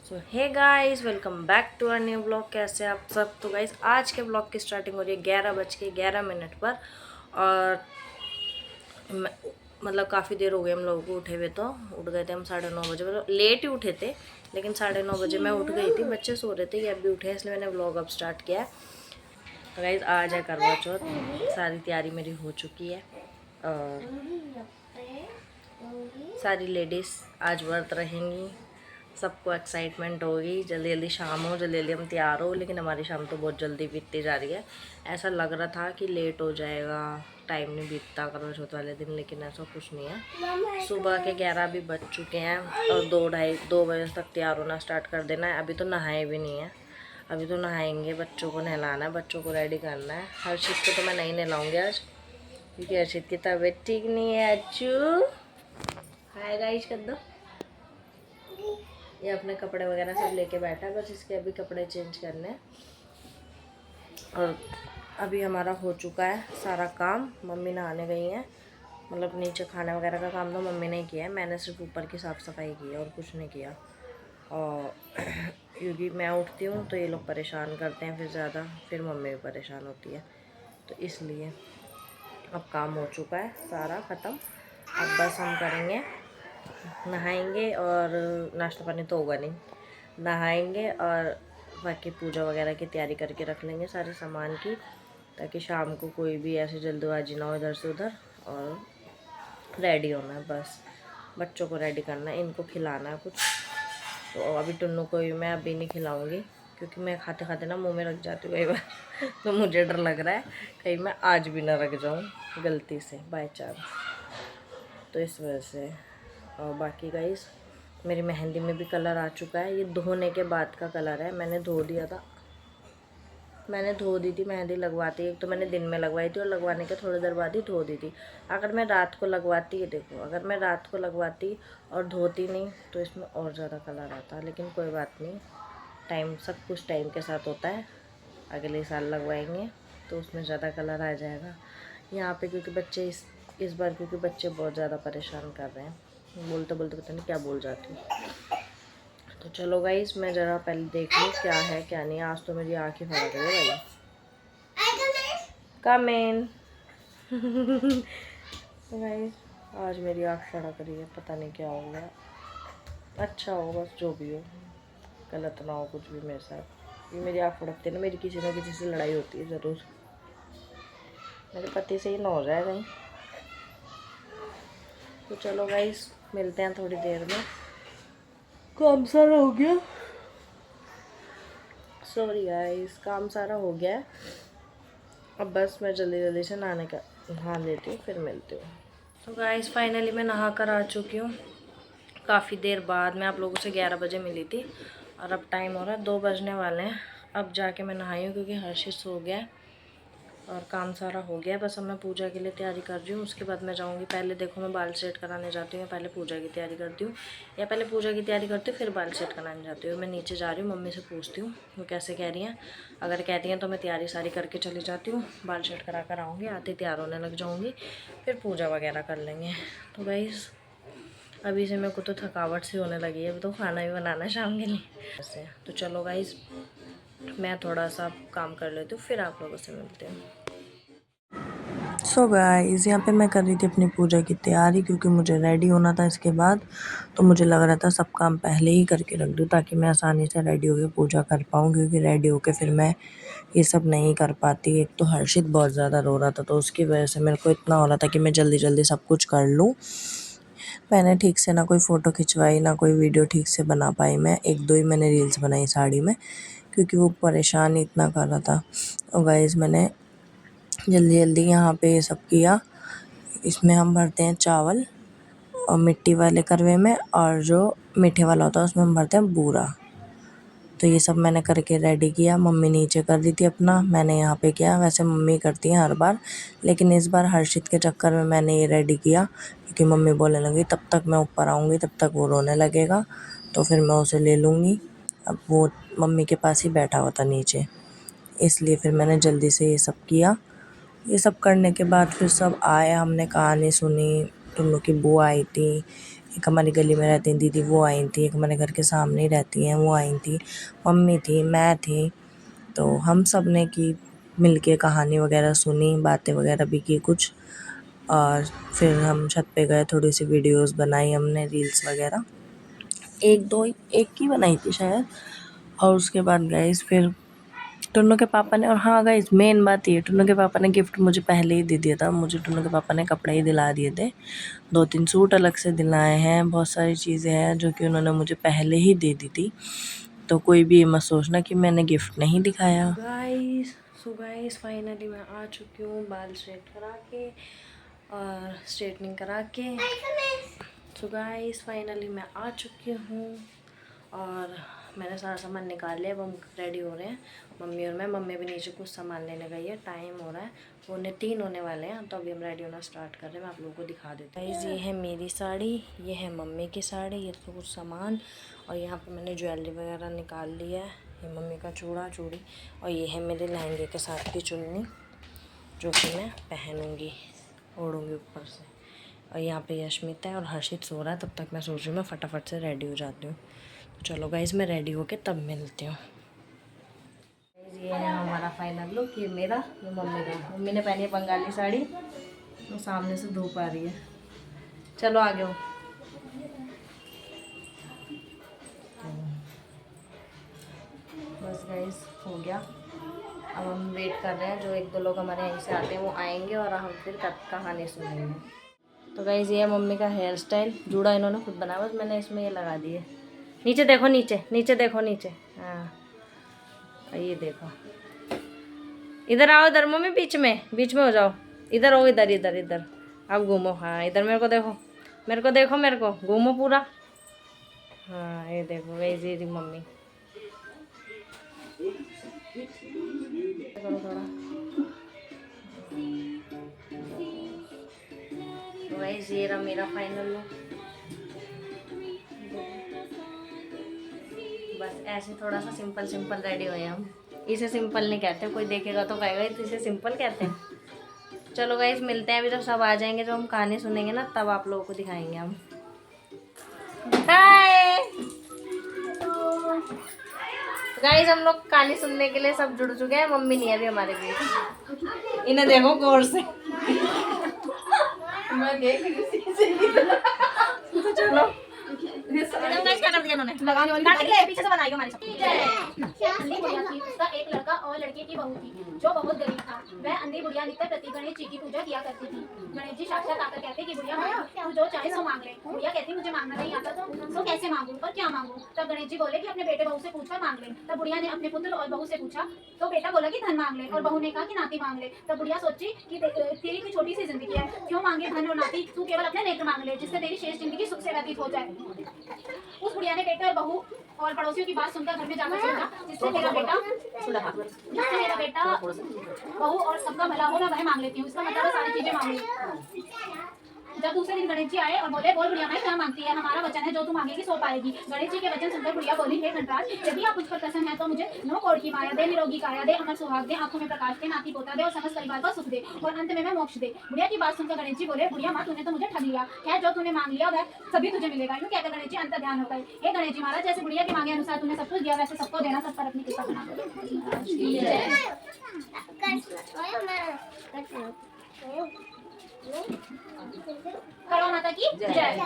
So hey guys, welcome back to our new blog. कैसे आप सब? तो गाइस आज के ब्लॉग की स्टार्टिंग हो रही है 11:11 पर। और म- मतलब काफ़ी देर हो गई हम लोगों को उठे हुए। तो उठ गए थे हम 9:30 बजे, मतलब लेट ही उठे थे, लेकिन 9:30 बजे मैं उठ गई थी। बच्चे सो रहे थे, ये अभी उठे हैं, इसलिए मैंने ब्लॉग अब स्टार्ट किया है। तो गाइस आज है करवा चौथ, सारी तैयारी मेरी हो चुकी है और सारी लेडीज़ आज व्रत रहेंगी। सबको एक्साइटमेंट होगी, जल्दी जल्दी शाम हो, जल्दी जल्दी हम तैयार हो। लेकिन हमारी शाम तो बहुत जल्दी बीतती जा रही है। ऐसा लग रहा था कि लेट हो जाएगा, टाइम नहीं बीतता करवा चौथ वाले दिन, लेकिन ऐसा कुछ नहीं है। सुबह के 11 भी बज चुके हैं और 2 बजे तक तैयार होना स्टार्ट कर देना है। अभी तो नहाए भी नहीं है, अभी तो नहाएंगे। बच्चों को नहलाना है, बच्चों को रेडी करना है। हर्षित को तो मैं नहीं नहलाऊँगी आज, क्योंकि हर्षित की तबीयत ठीक नहीं है। अच्छू हाय गाइस कर दो। ये अपने कपड़े वगैरह सब लेके बैठा है, बस इसके अभी कपड़े चेंज करने हैं। और अभी हमारा हो चुका है सारा काम। मम्मी नहाने गई हैं, मतलब नीचे खाने वगैरह का काम तो मम्मी ने किया है, मैंने सिर्फ ऊपर की साफ़ सफाई की है और कुछ नहीं किया। और क्योंकि मैं उठती हूँ तो ये लोग परेशान करते हैं फिर ज़्यादा, फिर मम्मी भी परेशान होती है, तो इसलिए अब काम हो चुका है सारा ख़त्म। अब बस हम करेंगे, नहाएंगे और नाश्ता पानी तो होगा नहीं, नहाएंगे और बाकी पूजा वगैरह की तैयारी करके रख लेंगे सारे सामान की, ताकि शाम को कोई भी ऐसे जल्दबाजी ना हो इधर से उधर। और रेडी होना है बस, बच्चों को रेडी करना है, इनको खिलाना है कुछ। तो अभी टुन्नू को भी मैं अभी नहीं खिलाऊंगी, क्योंकि मैं खाते खाते ना मुंह में रख जाती हूँ कई बार तो मुझे डर लग रहा है कहीं मैं आज भी ना रख जाऊँ गलती से बाय चांस, तो इस वजह से। और बाकी गाइस मेरी मेहंदी में भी कलर आ चुका है, ये धोने के बाद का कलर है। मैंने धो दिया था, मैंने धो दी थी मेहंदी लगवाती। एक तो मैंने दिन में लगवाई थी और लगवाने के थोड़ी देर बाद ही धो दी थी। अगर मैं रात को लगवाती, ये देखो, अगर मैं रात को लगवाती और धोती नहीं तो इसमें और ज़्यादा कलर आता। लेकिन कोई बात नहीं, टाइम सब कुछ टाइम के साथ होता है। अगले साल लगवाएंगे तो उसमें ज़्यादा कलर आ जाएगा। यहाँ पे क्योंकि बच्चे इस बार क्योंकि बच्चे बहुत ज़्यादा परेशान कर रहे हैं, बोलते बोलते पता नहीं क्या बोल जाती हूँ। तो चलो गाइस मैं ज़रा पहले देख लूँ क्या है क्या नहीं। आज तो मेरी आँख ही फड़क रही है भाई। कम इन गाइस आज मेरी आँख फड़क रही है, पता नहीं क्या हो गया। अच्छा हो बस, जो भी हो, गलत ना हो कुछ भी मेरे साथ। ये मेरी आँख फड़कती है ना, मेरी किसी न किसी से लड़ाई होती है ज़रूर, मेरे पति से ही ना हो जाए कहीं। तो चलो गाइस मिलते हैं थोड़ी देर में। काम सारा हो गया, सॉरी गाइस, काम सारा हो गया है। अब बस मैं जल्दी जल्दी से नहा लेती हूँ, फिर मिलती हूँ। तो गाइस फाइनली मैं नहा कर आ चुकी हूँ काफ़ी देर बाद। मैं आप लोगों से 11 बजे मिली थी और अब टाइम हो रहा है 2 बजने वाले हैं। अब जाके मैं नहाई हूँ क्योंकि हर्षित सो गया है और काम सारा हो गया है। बस अब मैं पूजा के लिए तैयारी कर रही हूँ, उसके बाद मैं जाऊँगी। पहले देखो मैं बाल सेट कराने जाती हूँ या पहले पूजा की तैयारी करती हूँ, या पहले पूजा की तैयारी करती हूँ फिर बाल सेट कराने जाती हूँ। मैं नीचे जा रही हूँ, मम्मी से पूछती हूँ वो कैसे कह रही हैं। अगर कहती हैं तो मैं तैयारी सारी करके चली जाती हूँ, बाल सेट करा कर आऊँगी, आते तैयार होने लग जाऊँगी, फिर पूजा वगैरह कर लेंगे। तो गाइस अभी से मेरे को तो थकावट सी होने लगी है, अभी तो खाना भी बनाना है शाम के लिए ऐसे। तो चलो गाइस मैं थोड़ा सा काम कर लेती हूँ, फिर आप लोगों से मिलते हैं। सो गाइस यहाँ पे मैं कर रही थी अपनी पूजा की तैयारी, क्योंकि मुझे रेडी होना था इसके बाद। तो मुझे लग रहा था सब काम पहले ही करके रख दूँ, ताकि मैं आसानी से रेडी होकर पूजा कर पाऊँ, क्योंकि रेडी होकर फिर मैं ये सब नहीं कर पाती। एक तो हर्षित बहुत ज़्यादा रो रहा था, तो उसकी वजह से मेरे को इतना हो रहा था कि मैं जल्दी जल्दी सब कुछ कर लूँ। मैंने ठीक से ना कोई फ़ोटो खिंचवाई ना कोई वीडियो ठीक से बना पाई। मैं 1-2 ही मैंने रील्स बनाई साड़ी में, क्योंकि वो परेशान ही इतना कर रहा था। और गाइस मैंने जल्दी जल्दी यहाँ पे ये सब किया। इसमें हम भरते हैं चावल और मिट्टी वाले करवे में, और जो मीठे वाला होता है उसमें हम भरते हैं बूरा। तो ये सब मैंने करके रेडी किया। मम्मी नीचे कर दी थी अपना, मैंने यहाँ पे किया। वैसे मम्मी करती हैं हर बार, लेकिन इस बार हर्षित के चक्कर में मैंने ये रेडी किया, क्योंकि मम्मी बोलने लगी तब तक मैं ऊपर आऊँगी तब तक वो रोने लगेगा, तो फिर मैं उसे ले लूँगी। अब वो मम्मी के पास ही बैठा हुआ था नीचे, इसलिए फिर मैंने जल्दी से ये सब किया। ये सब करने के बाद फिर सब आए, हमने कहानी सुनी। टुन्नू की बुआ आई थी, एक हमारी गली में रहती दीदी वो आई थी, एक हमारे घर के सामने ही रहती हैं वो आई थी, मम्मी थी, मैं थी। तो हम सब ने की मिलके कहानी वगैरह सुनी, बातें वगैरह भी की कुछ, और फिर हम छत पे गए, थोड़ी सी वीडियोस बनाई हमने, रील्स वगैरह एक ही बनाई थी शायद। और उसके बाद गाइस फिर टुन्नू के पापा ने, और हाँ गाइस मेन बात ये, टुन्नू के पापा ने गिफ्ट मुझे पहले ही दे दिया था। मुझे टुन्नू के पापा ने कपड़े ही दिला दिए थे, 2-3 सूट अलग से दिलाए हैं, बहुत सारी चीज़ें हैं जो कि उन्होंने मुझे पहले ही दे दी थी। तो कोई भी ये मत सोचना कि मैंने गिफ्ट नहीं दिखाया। गाइस फाइनली मैं आ चुकी हूँ बाल स्ट्रेट करा के और स्ट्रेटनिंग करा के। सो गाइस फाइनली मैं आ चुकी हूँ और मैंने सारा सामान निकाल लिया। अब हम रेडी हो रहे हैं, मम्मी और मैं। मम्मी भी नीचे कुछ सामान लेने गई है, टाइम हो रहा है, वो 3 होने वाले हैं। तो अभी हम रेडी होना स्टार्ट कर रहे हैं, मैं आप लोगों को दिखा देती हूँ। गाइस ये है मेरी साड़ी, ये है मम्मी की साड़ी, ये तो कुछ सामान, और यहाँ पे मैंने ज्वेलरी वगैरह निकाल ली है। ये मम्मी का चूड़ा चूड़ी, और ये है मेरे लहंगे के साथ की चुन्नी जो कि मैं पहनूँगी, ओढ़ूँगी ऊपर से। और यहाँ पे यशमिता है और हर्षित सो रहा है। तब तक मैं सोच रही हूँ मैं फटाफट से रेडी हो जाती हूँ। तो चलो गाइस मैं रेडी होके तब मिलती हूँ। ये है हमारा फाइनल लुक, ये मेरा, ये मम्मी का। मम्मी ने पहनी है बंगाली साड़ी, तो सामने से धूप आ रही है। चलो आगे हो। बस गाइस हो गया, अब हम वेट कर रहे हैं, जो 1-2 लोग हमारे यहीं से आते हैं वो आएंगे और हम फिर कहानी सुनेंगे। तो गाइस ये है मम्मी का हेयर स्टाइल, जूड़ा इन्होंने खुद बनाया, बस मैंने इसमें ये लगा दिए। नीचे देखो, नीचे नीचे देखो, नीचे, हाँ ये देखो। इधर आओ, इधर मम्मी, बीच में हो जाओ। इधर हो, इधर इधर इधर अब घूमो, हाँ इधर मेरे को देखो, मेरे को देखो, मेरे को घूमो पूरा। हाँ ये देखो गाइस ये मम्मी। करो थोड़ा। तो गाइस ये रहा मेरा फाइनल लुक। बस ऐसे थोड़ा सा सिंपल सिंपल रेडी हुए हम। इसे सिंपल नहीं कहते, कोई देखेगा तो कहेगा तो इसे सिंपल कहते हैं। चलो गाइस मिलते हैं अभी, जब सब आ जाएंगे, जब हम कहानी सुनेंगे ना, तब आप लोगों को दिखाएंगे हम। हाय गाइस, हम लोग कहानी सुनने के लिए सब जुड़ चुके हैं। मम्मी नहीं है अभी हमारे बीच, इन्हें देखो गौर से। मैं देख रही तो चलो लगाने वाली पीछे से बनाई हमारी उसका एक लड़का और लड़के की बहू थी जो बहुत गरीब था। वह अंधी बुढ़िया नित्य प्रति गणेश जी की पूजा किया करती थी। गणेश जी साक्षात आकर कहते कि बुढ़िया तू जो चाहे सो मांग ले। बुढ़िया कहती मुझे मांगना नहीं आता तो कैसे मांगू और क्या मांगू। तब गणेश जी बोले कि अपने बेटे बहू से पूछकर मांग ले। तब बुढ़िया ने अपने पुत्र और बहू से पूछा तो बेटा बोला कि धन मांग ले और बहू ने कहा कि नाती मांग ले। तब बुढ़िया सोची कि तेरी कोई छोटी सी जिंदगी है, क्यों मांगे धन और नाती, तू केवल अपने नेत्र मांग ले जिससे तेरी शेष जिंदगी सुख से व्यतीत हो जाए। उस बुढ़िया ने बेटे और बहू और पड़ोसियों की बात सुनकर घर में जाकर सोचा जिससे मेरा बेटा बहू और सबका भला हो, मैं वह मांग लेती हूँ। इसका मतलब सारी चीजें मांग ली। जब दूसरे दिन गणेश जी आए और बोले बोल बुढ़िया मैं क्या मांगती है, हमारा वचन है जो तू मांगेगी सो पाएगी। गणेश जी के वचन सुनकर बुढ़िया बोली हे धनराज, यदि आप मुझ पर प्रसन्न है तो मुझे 9 करोड़ की माया दे, निरोगी काया दे, अमर सुहाग दे, आंखों में प्रकाश दे, नाती पोता दे और समस्त परिवार को सुख दे और अंत में मैं मोक्ष दे। बुढ़िया की बात सुनकर गणेश जी बोले बुढ़िया माँ तूने तो मुझे ठग लिया है, जो तूने मांग लिया वह सभी तुझे मिलेगा। यूँ कहकर गणेश जी अंतर ध्यान हो गए। हे गणेश जी महाराज, जैसे बुढ़िया के मांगे अनुसार तूने सब कुछ दिया वैसे सबको देना, सब पर अपनी कृपा बना। करो माता की जय।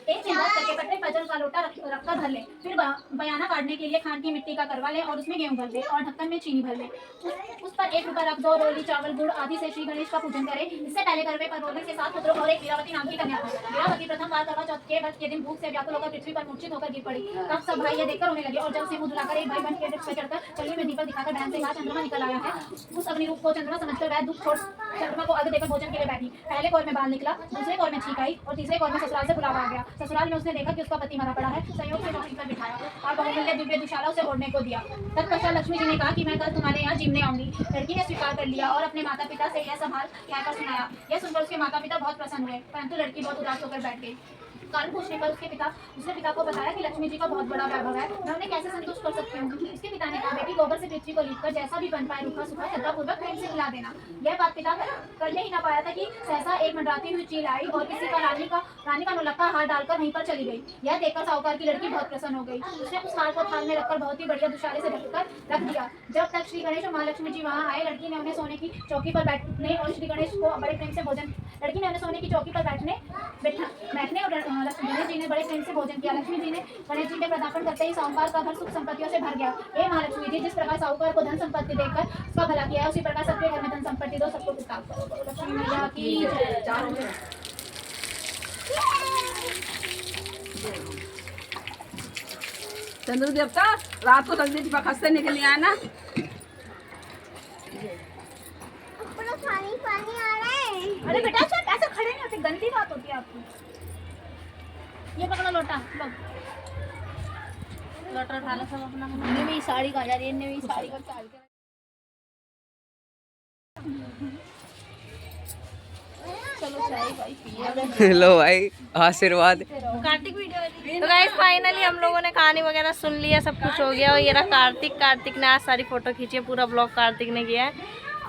एक सिंदूर करके पट्टे पजल का लोटा रखकर भर ले, फिर बयाना काटने के लिए खान की मिट्टी का करवा ले और उसमें गेहूं भर ले और ढक्कन में चीनी भर ले। उस पर 1 रुपया रख दो, रोली चावल गुड़ आदि से श्री गणेश का पूजन करे। इससे पहले करवे पर रोली से 7 पुत्रों और एक वीरावती नाम की कन्या थी। वीरावती प्रथम बार करवा चौथ के व्रत के दिन भूख से व्याकुल होकर पृथ्वी पर मूर्छित होकर गिर पड़ी। तब सब भाई यह देखकर रोने लगे और जल से मुंह धुलाकर एक भाई बन के वृक्ष पर चढ़कर चलनी में दीपक दिखाकर बहन से कहा चंद्रमा निकल आया है। उस अग्निरूप को चंद्रमा समझकर वह दुख छोड़ चंद्रमा को अर्घ देकर भोजन के लिए बैठी। पहले कौर में बाल निकला, दूसरे कौर में छींक आई और तीसरे कौर में ससुराल से बुलावा आ गया। ससुराल में उसने देखा कि उसका पति मरा पड़ा है, संयोग से चौकी पर बिठाया और बहुमूल्य दिव्य दुशाला उसे ओढ़ने को दिया। तत्पश्चात लक्ष्मी जी ने कहा कि मैं कल तुम्हारे यहाँ जीवने आऊंगी। लड़की ने स्वीकार कर लिया और अपने माता पिता से यह सब हाल कहकर सुनाया। यह सुनकर उसके माता पिता बहुत प्रसन्न हुए, परंतु लड़की बहुत उदास होकर बैठ गई। कारण पूछने पर उसके पिता को बताया कि लक्ष्मी जी का बहुत बड़ा वैभव है, मैं उन्हें कैसे संतुष्ट कर सकती हूँ। उसके पिता ने कहा, बेटी गोबर से पृथ्वी को लीपकर जैसा भी बन पाए रूखा सूखा श्रद्धापूर्वक प्रेम से मिला देना। यह बात पिता करने ही ना पाया था कि सहसा एक मंडराती हुई चील आई और किसी का रानी का नौलखा हार डालकर वहीं पर चली गई। यह देखकर साहूकार की लड़की बहुत प्रसन्न हो गई। उसने उस हार को थाल में रखकर बहुत ही बढ़िया दुशाले से ढककर रख दिया। जब तक श्री गणेश और महालक्ष्मी जी वहां आए, लड़की ने उन्हें सोने की चौकी पर बैठने और श्री गणेश को बड़े प्रेम से भोजन लड़की ने उन्हें सोने की चौकी पर बैठने और गणेश जी ने बड़े प्रेम से भोजन किया। लक्ष्मी जी ने गणेश जी के पदार्पण करते ही साहूकार का घर सुख संपत्तियों से भर गया। हे महालक्ष्मी जी, जिस प्रकार साहूकार को धन संपत्ति देकर उसका भला किया है, उसी प्रकार सबके घर में धन संपत्ति दो, सबको विस्तार करो। लक्ष्मी मैया की जय। चंद्र देवता रात को जल्दी बखत से निकल आया ना। पानी आ रहा है। अरे बेटा ऐसे खड़े नहीं होते, गंदी बात होती है आपकी। ये पकड़ो लोटा, लो लोटा उठा लो सब अपना। मेरी साड़ी कहाँ जा रही है? मेरी साड़ी को चाल के चलो चाय भाई पिए। लो भाई आशीर्वाद। कार्तिक वीडियो। तो गाइस फाइनली हम लोगों ने कहानी वगैरह सुन लिया, सब कुछ हो गया। और ये रहा कार्तिक ने आज सारी फोटो खींची है, पूरा ब्लॉग कार्तिक ने किया है।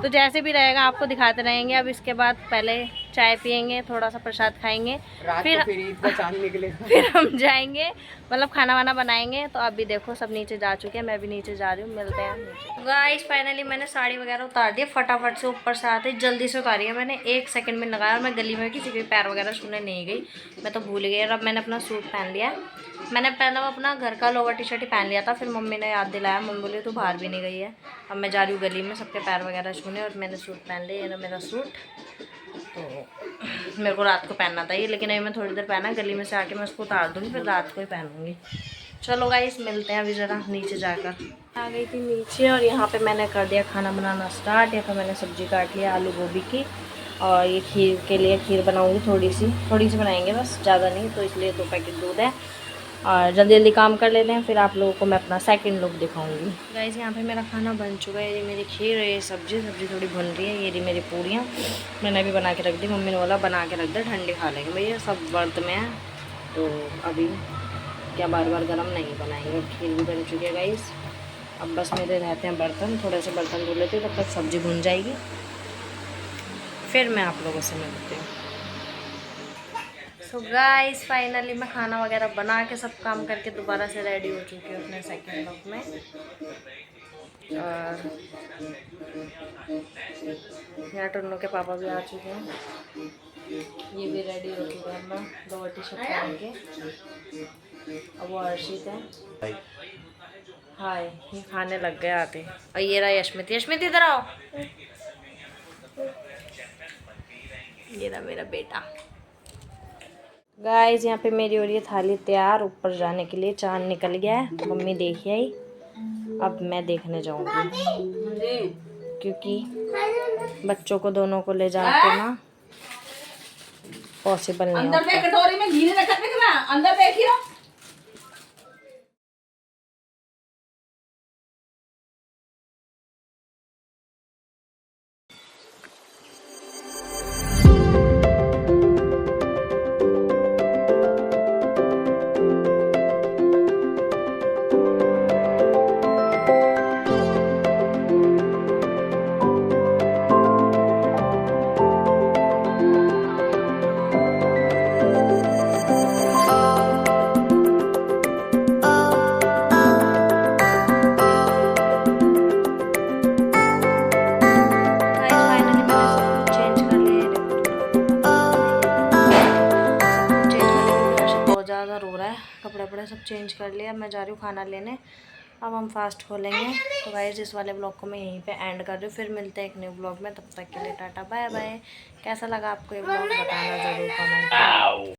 तो जैसे भी रहेगा आपको दिखाते रहेंगे। अब इसके बाद पहले चाय पियेंगे, थोड़ा सा प्रसाद खाएंगे, फिर ईद का चांद निकले। फिर हम जाएंगे, मतलब खाना वाना बनाएंगे। तो अभी देखो सब नीचे जा चुके हैं, मैं भी नीचे जा रही हूँ, मिलते हैं नीचे। गाइस फाइनली मैंने साड़ी वगैरह उतार दी, फटाफट से ऊपर से आते जल्दी से उतारी है मैंने, 1 सेकंड में लगाया। और मैं गली में किसी के पैर वगैरह छूने नहीं गई, मैं तो भूल गई। और अब मैंने अपना सूट पहन लिया। मैंने पहला अपना घर का लोअर टी शर्ट ही पहन लिया था, फिर मम्मी ने याद दिलाया। मम्मी बोली तू बाहर भी नहीं गई है। अब मैं जा रही हूँ गली में सबके पैर वगैरह छूने, और मैंने सूट पहन लिया। ये मेरा सूट तो मेरे को रात को पहनना था ये, लेकिन अभी मैं थोड़ी देर पहना, गली में से आके मैं उसको उतार दूँगी, फिर रात को ही पहनूँगी। चलो गाइस मिलते हैं अभी ज़रा नीचे जाकर। आ गई थी नीचे और यहाँ पे मैंने कर दिया खाना बनाना स्टार्ट। यहाँ पे मैंने सब्ज़ी काट लिया आलू गोभी की, और ये खीर के लिए खीर बनाऊँगी, थोड़ी सी बनाएंगे बस, ज़्यादा नहीं। तो इसलिए 2 पैकेट दूध है और जल्दी जल्दी काम कर लेते हैं, फिर आप लोगों को मैं अपना सेकंड लुक दिखाऊंगी। गाइस यहाँ पे मेरा खाना बन चुका है। ये मेरी खीर है, ये सब्जी थोड़ी भुन रही है। ये रही मेरी पूड़ियाँ, मैंने अभी बना के रख दी। मम्मी ने बोला बना के रख दे, ठंडी खा लेंगे भैया, सब व्रत में है तो अभी क्या बार बार गर्म नहीं बनाएंगे। खीर भी बन चुकी है गाइस। अब बस मेरे रहते हैं बर्तन, थोड़े से बर्तन धो लेती हूँ, तब तक सब्ज़ी भुन जाएगी, फिर मैं आप लोगों से मिलती हूँ। सो गाइस फाइनली मैं खाना वगैरह बना के सब काम करके दोबारा से रेडी हो चुकी हूँ अपने सेकंड लुक में। और यहाँ टुन्नू के पापा भी आ चुके हैं, ये भी रेडी हो चुके हैं अपना लोअर टी शर्ट पहन के। अब वो अर्शित है, हाय, ये खाने लग गए आते। और ये रहा यशमित इधर आओ, ये रहा मेरा बेटा। गाइस यहाँ पे मेरी हो रही है थाली तैयार ऊपर जाने के लिए। चांद निकल गया है, मम्मी देखी आई, अब मैं देखने जाऊंगी, क्योंकि बच्चों को दोनों को ले जाके ना पॉसिबल नहीं होता। अंदर देख, कटोरी में घी रखा है, अंदर देखियो। रो रहा है, कपड़े वपड़े सब चेंज कर लिया। मैं जा रही हूँ खाना लेने, अब हम फास्ट खोलेंगे। तो गाइस इस वाले ब्लॉग को मैं यहीं पे एंड कर रही हूँ, फिर मिलते हैं एक न्यू ब्लॉग में। तब तक के लिए टाटा बाय बाय। कैसा लगा आपको ये ब्लॉग बताना ज़रूर कमेंट।